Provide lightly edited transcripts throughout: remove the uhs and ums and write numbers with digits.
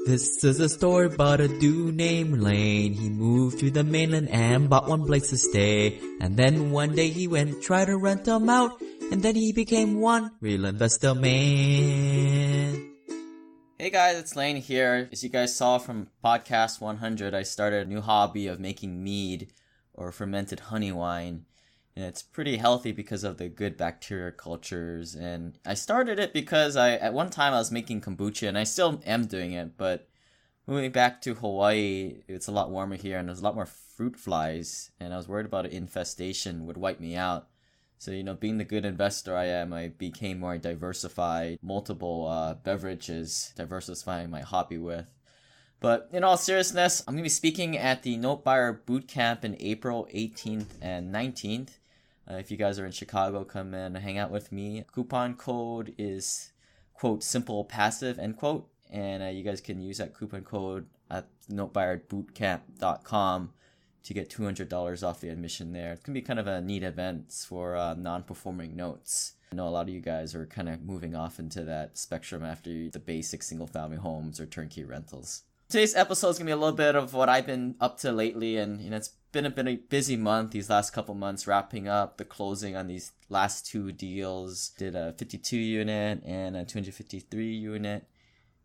This is a story about a dude named Lane. He moved to the mainland and bought one place to stay. And then one day he went try to rent them out. And then he became one real investor man. Hey guys, it's Lane here. As you guys saw from podcast 100, I started a new hobby of making mead or fermented honey wine. And it's pretty healthy because of the good bacteria cultures. And I started it because at one time I was making kombucha, and I still am doing it. But moving back to Hawaii, it's a lot warmer here and there's a lot more fruit flies. And I was worried about an infestation would wipe me out. So, being the good investor I am, I became more diversified, multiple beverages, diversifying my hobby with. But in all seriousness, I'm going to be speaking at the Note Buyer Bootcamp in April 18th and 19th. If you guys are in Chicago, come in and hang out with me. Coupon code is, quote, simple passive, end quote. And you guys can use that coupon code at notebuyerbootcamp.com to get $200 off the admission there. It's going to be kind of a neat event for non-performing notes. I know a lot of you guys are kind of moving off into that spectrum after the basic single-family homes or turnkey rentals. Today's episode is going to be a little bit of what I've been up to lately, and it's been a busy month these last couple months, wrapping up the closing on these last two deals. Did a 52 unit and a 253 unit.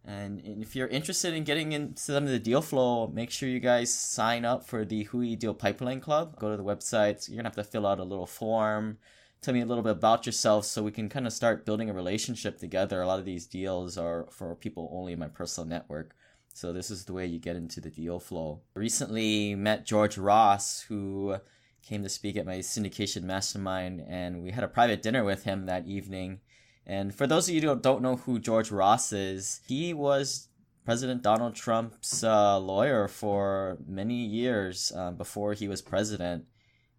And if you're interested in getting into some of the deal flow, make sure you guys sign up for the Hui Deal Pipeline Club. Go to the website. You're going to have to fill out a little form. Tell me a little bit about yourself so we can kind of start building a relationship together. A lot of these deals are for people only in my personal network. So this is the way you get into the deal flow. Recently met George Ross, who came to speak at my Syndication Mastermind, and we had a private dinner with him that evening. And for those of you who don't know who George Ross is, he was President Donald Trump's lawyer for many years before he was president.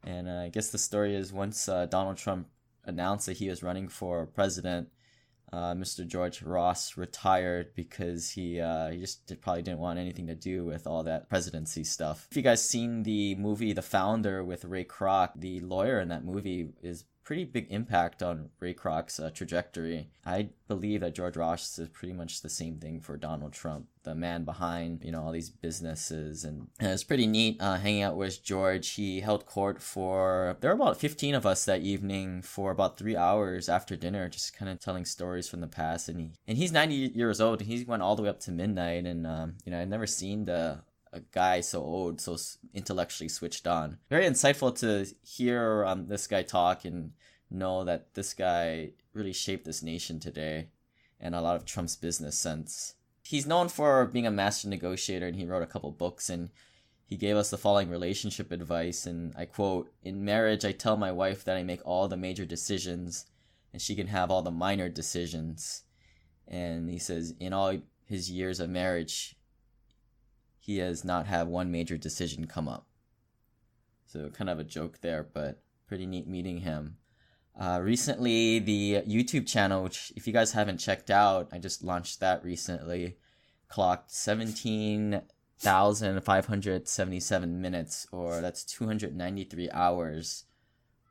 And I guess the story is once Donald Trump announced that he was running for president, Mr. George Ross retired because he just probably didn't want anything to do with all that presidency stuff. If you guys seen the movie The Founder with Ray Kroch, the lawyer in that movie is pretty big impact on Ray Kroch's trajectory. I believe that George Ross is pretty much the same thing for Donald Trump, the man behind, all these businesses. And it's pretty neat hanging out with George. He held court there were about 15 of us that evening for about 3 hours after dinner, just kind of telling stories from the past. And he's 90 years old, and he went all the way up to midnight. And, I'd never seen a guy so old, so intellectually switched on. Very insightful to hear this guy talk and know that this guy really shaped this nation today and a lot of Trump's business sense. He's known for being a master negotiator, and he wrote a couple books, and he gave us the following relationship advice, and I quote, "In marriage, I tell my wife that I make all the major decisions and she can have all the minor decisions." And he says in all his years of marriage, he has not had one major decision come up. So kind of a joke there, but pretty neat meeting him. Recently, the YouTube channel, which if you guys haven't checked out, I just launched that recently, clocked 17,577 minutes, or that's 293 hours.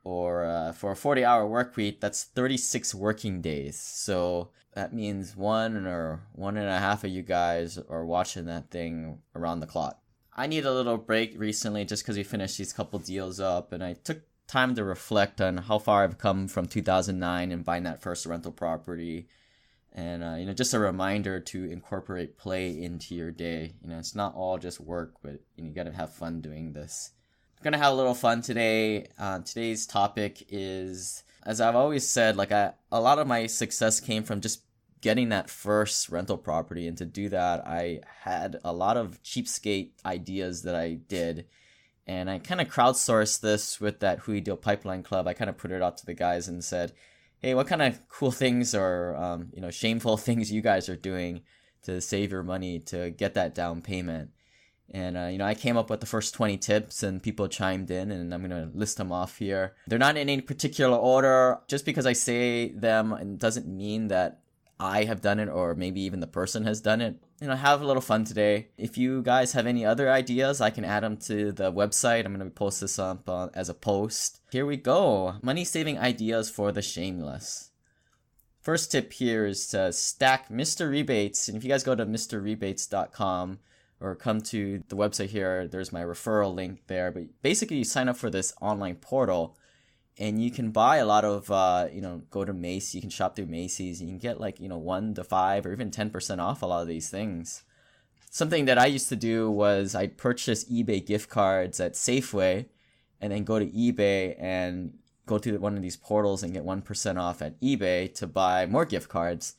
Or for a 40-hour work week, that's 36 working days. So that means 1 or 1.5 of you guys are watching that thing around the clock. I need a little break recently just because we finished these couple deals up, and I took time to reflect on how far I've come from 2009 and buying that first rental property. And, just a reminder to incorporate play into your day. It's not all just work, but you got to have fun doing this. Gonna have a little fun today. Today's topic is, as I've always said, a lot of my success came from just getting that first rental property, and to do that I had a lot of cheapskate ideas that I did, and I kind of crowdsourced this with that Hui Deal Pipeline Club. I kind of put it out to the guys and said, hey, what kind of cool things or shameful things you guys are doing to save your money to get that down payment? And, I came up with the first 20 tips, and people chimed in, and I'm going to list them off here. They're not in any particular order. Just because I say them, it doesn't mean that I have done it or maybe even the person has done it. Have a little fun today. If you guys have any other ideas, I can add them to the website. I'm going to post this up as a post. Here we go. Money-saving ideas for the shameless. First tip here is to stack Mr. Rebates. And if you guys go to mrrebates.com or come to the website here, there's my referral link there. But basically, you sign up for this online portal and you can buy a lot of, go to Macy's, you can shop through Macy's, and you can get 1 to 5 or even 10% off a lot of these things. Something that I used to do was I'd purchase eBay gift cards at Safeway and then go to eBay and go to one of these portals and get 1% off at eBay to buy more gift cards.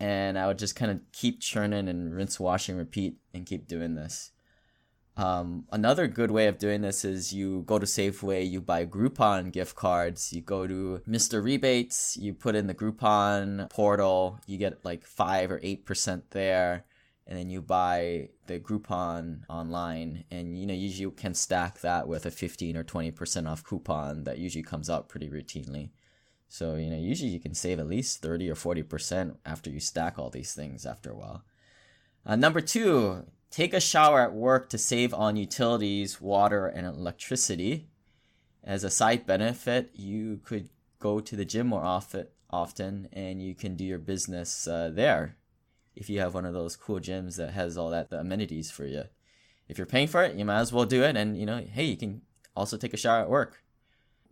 And I would just kind of keep churning and rinse, wash, and repeat and keep doing this. Another good way of doing this is you go to Safeway, you buy Groupon gift cards, you go to Mr. Rebates, you put in the Groupon portal, you get 5 or 8% there. And then you buy the Groupon online, and usually you can stack that with a 15 or 20% off coupon that usually comes out pretty routinely. So usually you can save at least 30 or 40% after you stack all these things after a while. Number 2, take a shower at work to save on utilities, water, and electricity. As a side benefit, you could go to the gym more often, and you can do your business there. If you have one of those cool gyms that has all the amenities for you. If you're paying for it, you might as well do it. And, hey, you can also take a shower at work.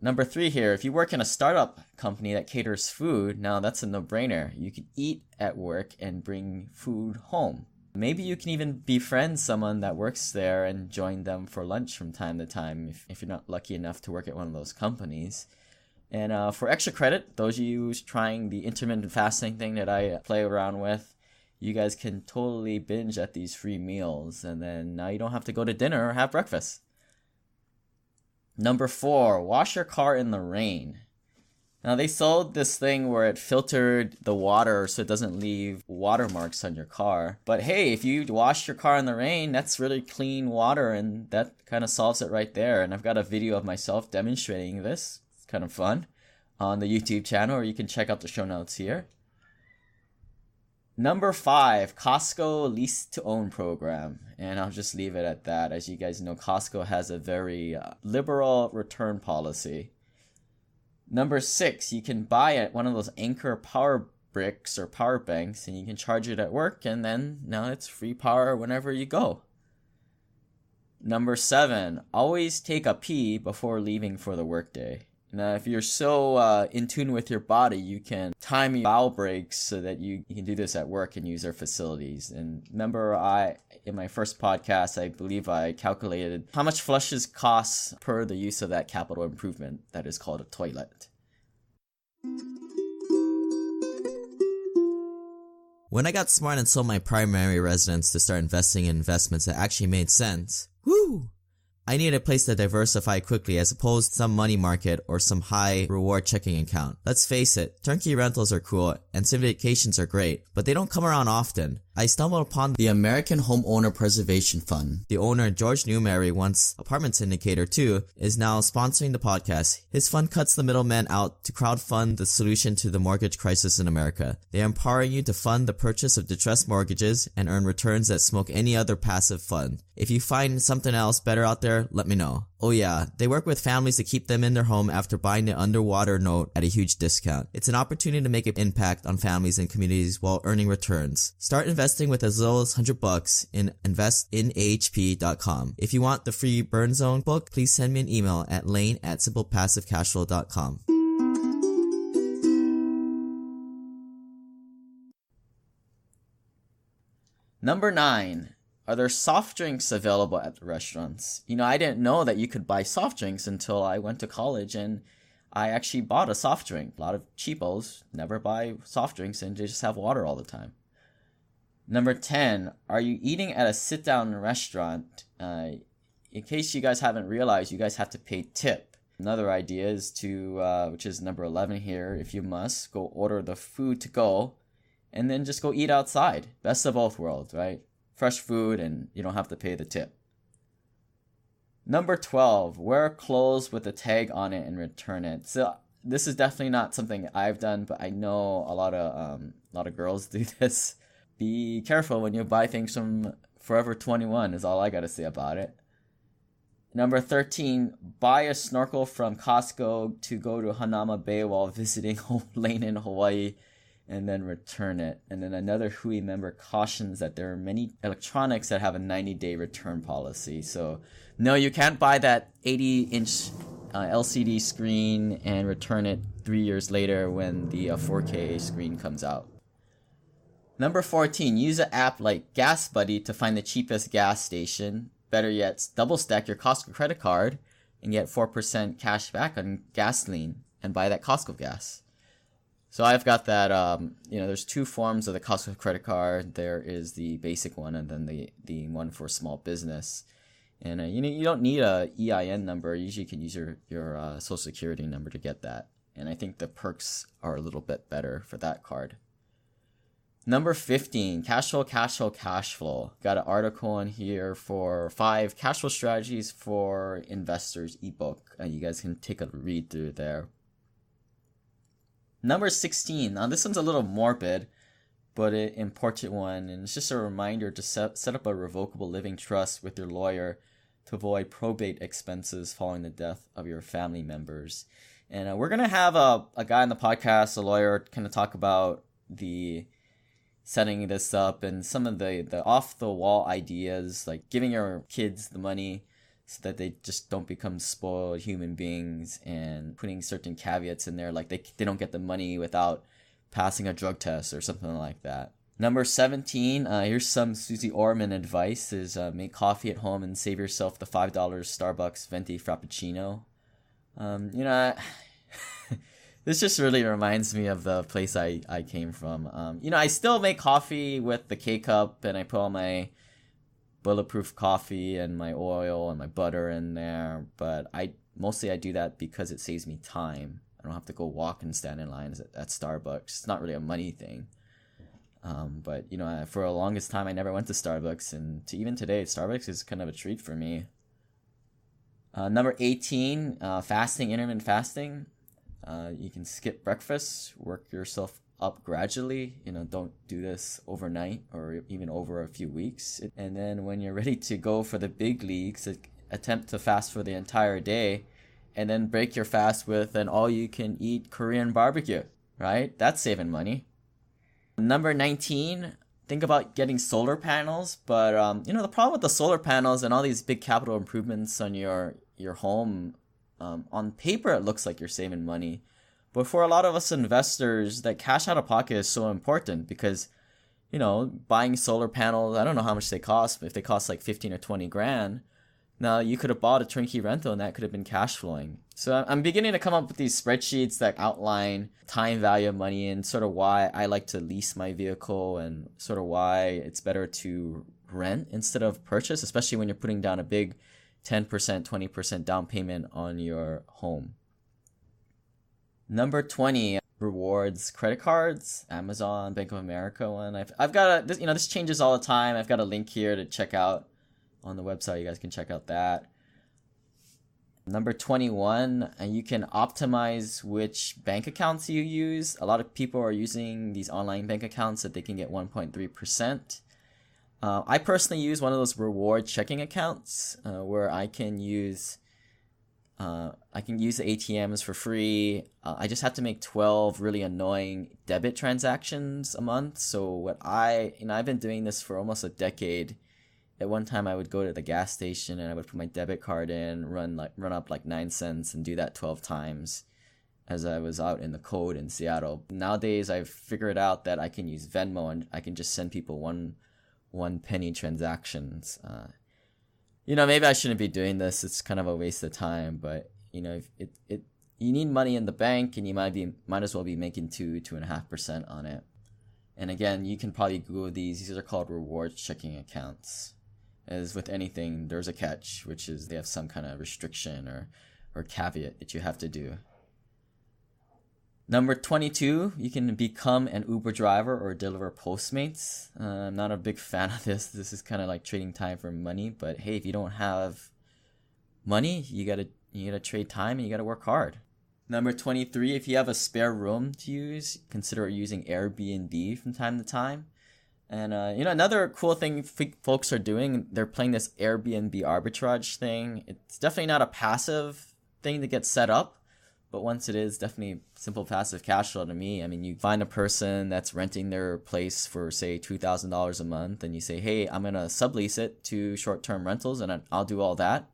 Number 3 here, if you work in a startup company that caters food, now that's a no-brainer. You can eat at work and bring food home. Maybe you can even befriend someone that works there and join them for lunch from time to time if you're not lucky enough to work at one of those companies. And for extra credit, those of you trying the intermittent fasting thing that I play around with, you guys can totally binge at these free meals, and then now you don't have to go to dinner or have breakfast. Number 4, wash your car in the rain. Now they sold this thing where it filtered the water so it doesn't leave watermarks on your car. But hey, if you wash your car in the rain, that's really clean water, and that kind of solves it right there. And I've got a video of myself demonstrating this. It's kind of fun on the YouTube channel, or you can check out the show notes here. Number 5, Costco lease-to-own program. And I'll just leave it at that. As you guys know, Costco has a very liberal return policy. Number 6, you can buy at one of those Anchor power bricks or power banks, and you can charge it at work, and then now it's free power whenever you go. Number 7, always take a pee before leaving for the workday. Now, if you're so in tune with your body, you can time your bowel breaks so that you can do this at work and use their facilities. And remember, in my first podcast, I believe I calculated how much flushes cost per the use of that capital improvement that is called a toilet. When I got smart and sold my primary residence to start investing in investments that actually made sense, I needed a place to diversify quickly as opposed to some money market or some high reward checking account. Let's face it, turnkey rentals are cool and syndications are great, but they don't come around often. I stumbled upon the American Homeowner Preservation Fund. The owner, George Newmary, once apartment syndicator too, is now sponsoring the podcast. His fund cuts the middleman out to crowdfund the solution to the mortgage crisis in America. They are empowering you to fund the purchase of distressed mortgages and earn returns that smoke any other passive fund. If you find something else better out there, let me know. Oh yeah, they work with families to keep them in their home after buying the underwater note at a huge discount. It's an opportunity to make an impact on families and communities while earning returns. Start investing with as little as $100 in investinahp.com. If you want the free Burn Zone book, please send me an email at lane@simplepassivecashflow.com. Number 9. Are there soft drinks available at the restaurants? I didn't know that you could buy soft drinks until I went to college, and I actually bought a soft drink. A lot of cheapos never buy soft drinks and they just have water all the time. Number 10, are you eating at a sit-down restaurant? In case you guys haven't realized, you guys have to pay tip. Another idea is to, which is number 11 here, if you must, go order the food to go and then just go eat outside. Best of both worlds, right? Fresh food and you don't have to pay the tip. Number 12, wear clothes with a tag on it and return it. So this is definitely not something I've done, but I know a lot of girls do this. Be careful when you buy things from Forever 21 is all I gotta say about it. Number 13, buy a snorkel from Costco to go to Hanama Bay while visiting Lane in Hawaii. and then return it. And then another Hui member cautions that there are many electronics that have a 90-day return policy. So no, you can't buy that 80-inch LCD screen and return it 3 years later when the 4K screen comes out. Number 14, use an app like Gas Buddy to find the cheapest gas station. Better yet, double stack your Costco credit card and get 4% cash back on gasoline and buy that Costco gas. So I've got that, there's two forms of the Costco credit card. There is the basic one and then the one for small business. And you don't need a EIN number. Usually you can use your social security number to get that. And I think the perks are a little bit better for that card. Number 15, Cashflow. Got an article in here for 5 cash flow strategies for investors ebook. You guys can take a read through there. Number 16. Now this one's a little morbid, but an important one. And it's just a reminder to set up a revocable living trust with your lawyer to avoid probate expenses following the death of your family members. And we're going to have a guy on the podcast, a lawyer, kind of talk about the setting this up and some of the off-the-wall ideas, like giving your kids the money so that they just don't become spoiled human beings, and putting certain caveats in there, like they don't get the money without passing a drug test or something like that. Number 17, here's some Susie Orman advice, is make coffee at home and save yourself the $5 Starbucks venti frappuccino. This just really reminds me of the place I came from. I still make coffee with the K-Cup, and I put all my bulletproof coffee and my oil and my butter in there. But I do that because it saves me time. I don't have to go walk and stand in lines at Starbucks. It's not really a money thing. But for the longest time, I never went to Starbucks. And even today, Starbucks is kind of a treat for me. Number 18, intermittent fasting. You can skip breakfast, work yourself up gradually. Don't do this overnight or even over a few weeks. And then when you're ready to go for the big leagues, attempt to fast for the entire day and then break your fast with an all-you-can-eat Korean barbecue, right? That's saving money. Number 19, think about getting solar panels. But, the problem with the solar panels and all these big capital improvements on your home, on paper, it looks like you're saving money. But for a lot of us investors, that cash out of pocket is so important because, buying solar panels, I don't know how much they cost, but if they cost like 15 or 20 grand, now you could have bought a turnkey rental and that could have been cash flowing. So I'm beginning to come up with these spreadsheets that outline time value of money and sort of why I like to lease my vehicle and sort of why it's better to rent instead of purchase, especially when you're putting down a big 10%, 20% down payment on your home. Number 20, rewards credit cards, Amazon, Bank of America one. I've got this changes all the time. I've got a link here to check out on the website. You guys can check out that. Number 21, you can optimize which bank accounts you use. A lot of people are using these online bank accounts that they can get 1.3%. I personally use one of those reward checking accounts where I can use the ATMs for free. I just have to make 12 really annoying debit transactions a month. So I've been doing this for almost a decade. At one time, I would go to the gas station and I would put my debit card in, run up like 9 cents, and do that 12 times as I was out in the cold in Seattle. Nowadays, I've figured out that I can use Venmo and I can just send people one penny transactions. Maybe I shouldn't be doing this. It's kind of a waste of time, but you need money in the bank and you might as well be making 2.5% on it. And again, you can probably Google these. These are called reward checking accounts. As with anything, there's a catch, which is they have some kind of restriction or caveat that you have to do. Number 22, you can become an Uber driver or deliver Postmates. I'm not a big fan of this. This is kind of like trading time for money. But hey, if you don't have money, you gotta trade time and you gotta work hard. Number 23, if you have a spare room to use, consider using Airbnb from time to time. And another cool thing folks are doing, they're playing this Airbnb arbitrage thing. It's definitely not a passive thing to get set up. But once it is, definitely simple passive cash flow to me. I mean, you find a person that's renting their place for, say, $2,000 a month, and you say, hey, I'm going to sublease it to short-term rentals, and I'll do all that.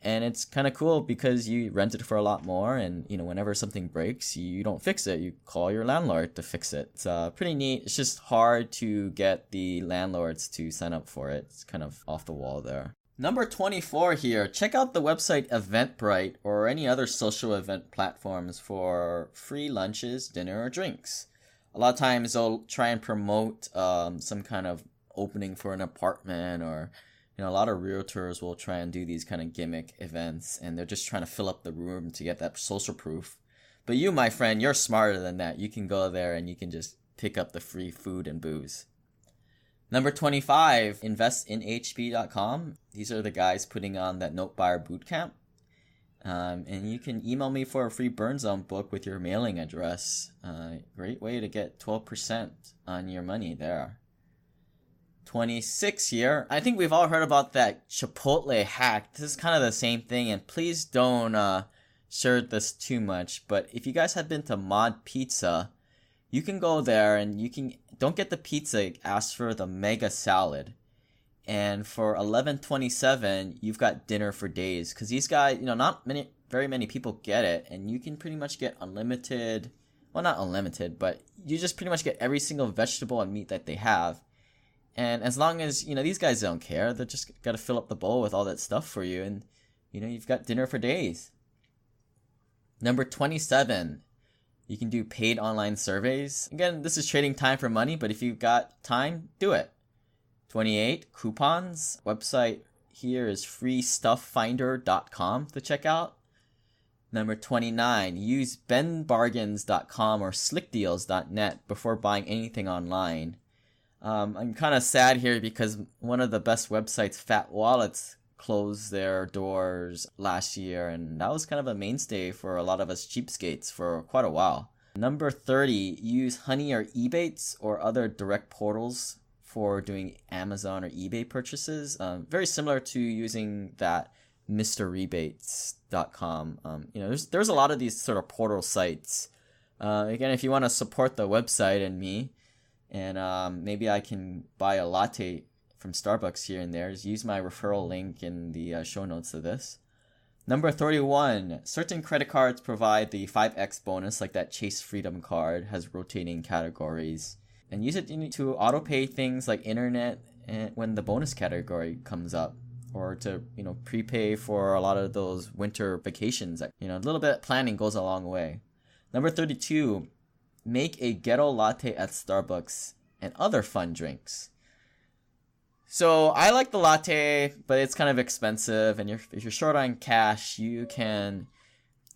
And it's kind of cool because you rent it for a lot more, and whenever something breaks, you don't fix it. You call your landlord to fix it. It's pretty neat. It's just hard to get the landlords to sign up for it. It's kind of off the wall there. Number 24 here. Check out the website Eventbrite or any other social event platforms for free lunches, dinner, or drinks. A lot of times they'll try and promote some kind of opening for an apartment, or a lot of realtors will try and do these kind of gimmick events, and they're just trying to fill up the room to get that social proof. But you, my friend, you're smarter than that. You can go there and you can just pick up the free food and booze. Number 25, investinhp.com. These are the guys putting on that Note Buyer Bootcamp. And you can email me for a free Burn Zone book with your mailing address. Great way to get 12% on your money there. 26 here. I think we've all heard about that Chipotle hack. This is kind of the same thing, and please don't share this too much, but if you guys have been to Mod Pizza, you can go there and don't get the pizza, ask for the mega salad. And for $11.27, you've got dinner for days, because these guys, not very many people get it, and you can pretty much get unlimited, well, not unlimited, but you just pretty much get every single vegetable and meat that they have. And as long as, these guys don't care, they're just got to fill up the bowl with all that stuff for you. And, you've got dinner for days. Number 27, you can do paid online surveys. Again, this is trading time for money, but if you've got time, do it. 28, coupons. Website here is freestufffinder.com to check out. Number 29, use benbargains.com or slickdeals.net before buying anything online. I'm kind of sad here because one of the best websites, Fat Wallets, closed their doors last year, and that was kind of a mainstay for a lot of us cheapskates for quite a while. Number 30, use Honey or Ebates or other direct portals for doing Amazon or eBay purchases. Very similar to using that MrRebates.com. There's a lot of these sort of portal sites. Again, if you want to support the website and me, and maybe I can buy a latte from Starbucks here and there, just use my referral link in the show notes of this. Number 31, certain credit cards provide the 5x bonus, like that Chase Freedom card has rotating categories. And use it to auto-pay things like internet when the bonus category comes up, or to, prepay for a lot of those winter vacations. A little bit of planning goes a long way. Number 32, make a ghetto latte at Starbucks and other fun drinks. So I like the latte, but it's kind of expensive. And if you're short on cash, you can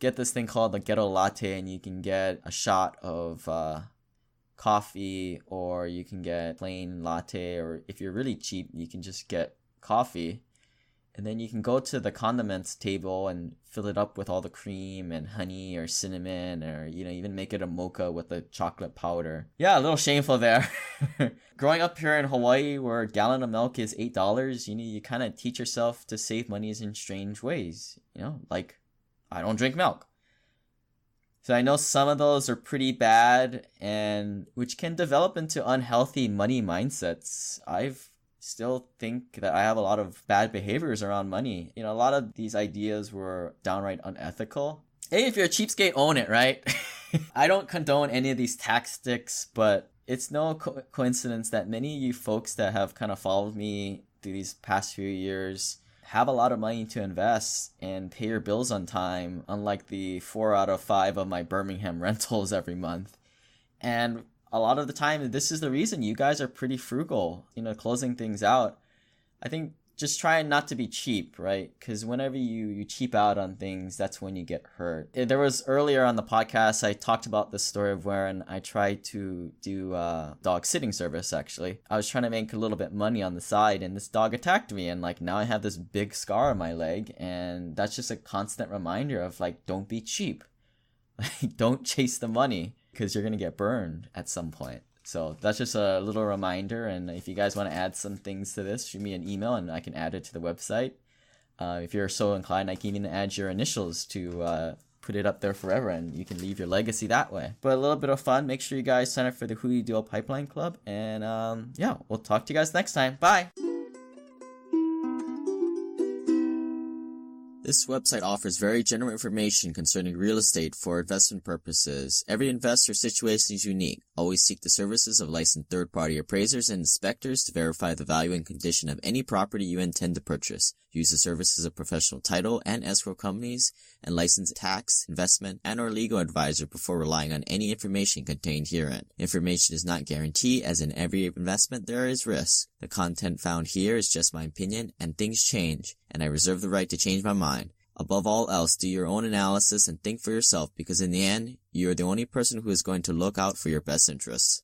get this thing called the ghetto latte, and you can get a shot of coffee, or you can get plain latte, or if you're really cheap, you can just get coffee. And then you can go to the condiments table and fill it up with all the cream and honey or cinnamon, or, even make it a mocha with the chocolate powder. Yeah, a little shameful there. Growing up here in Hawaii, where a gallon of milk is $8, you kind of teach yourself to save money in strange ways. Like, I don't drink milk. So I know some of those are pretty bad, and which can develop into unhealthy money mindsets. I've still think that I have a lot of bad behaviors around money. A lot of these ideas were downright unethical. Hey, if you're a cheapskate, own it, right? I don't condone any of these tactics, but it's no coincidence that many of you folks that have kind of followed me through these past few years have a lot of money to invest and pay your bills on time, unlike the 4 out of 5 of my Birmingham rentals every month. And a lot of the time, this is the reason you guys are pretty frugal, closing things out. I think just try not to be cheap, right? Because whenever you cheap out on things, that's when you get hurt. There was earlier on the podcast, I talked about the story of when I tried to do dog sitting service, actually. I was trying to make a little bit money on the side, and this dog attacked me, and now I have this big scar on my leg, and that's just a constant reminder of don't be cheap. Don't chase the money, because you're going to get burned at some point. So that's just a little reminder, and if you guys want to add some things to this, shoot me an email and I can add it to the website. If you're so inclined, I can even add your initials to put it up there forever and you can leave your legacy that way. But a little bit of fun. Make sure you guys sign up for the Hui Deal Pipeline Club. And yeah, we'll talk to you guys next time. Bye! This website offers very general information concerning real estate for investment purposes. Every investor's situation is unique. Always seek the services of licensed third-party appraisers and inspectors to verify the value and condition of any property you intend to purchase. Use the services of professional title and escrow companies and licensed tax, investment, and or legal advisor before relying on any information contained herein. Information is not guaranteed, as in every investment there is risk. The content found here is just my opinion, and things change, and I reserve the right to change my mind. Above all else, do your own analysis and think for yourself, because in the end, you are the only person who is going to look out for your best interests.